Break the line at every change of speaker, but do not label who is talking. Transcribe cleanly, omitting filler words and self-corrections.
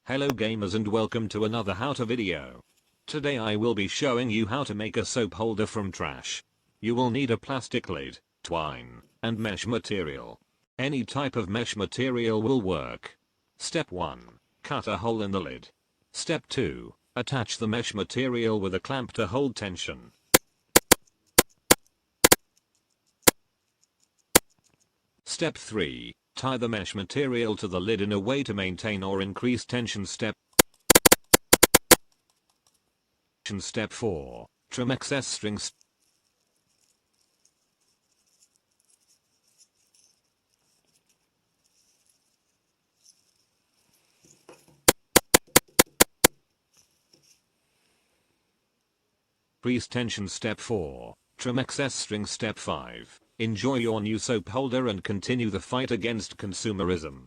Hello gamers and welcome to another how to video. Today I will be showing you how to make a soap holder from trash. You will need a plastic lid, twine, and mesh material. Any type of mesh material will work. Step 1. Cut a hole in the lid. Step 2. Attach the mesh material with a clamp to hold tension. Step 3. Tie the mesh material to the lid in a way to maintain or increase tension. Step 4. Trim excess strings. Increase tension. Step 4. Trim excess strings. Step 5. Enjoy your new soap holder and continue the fight against consumerism.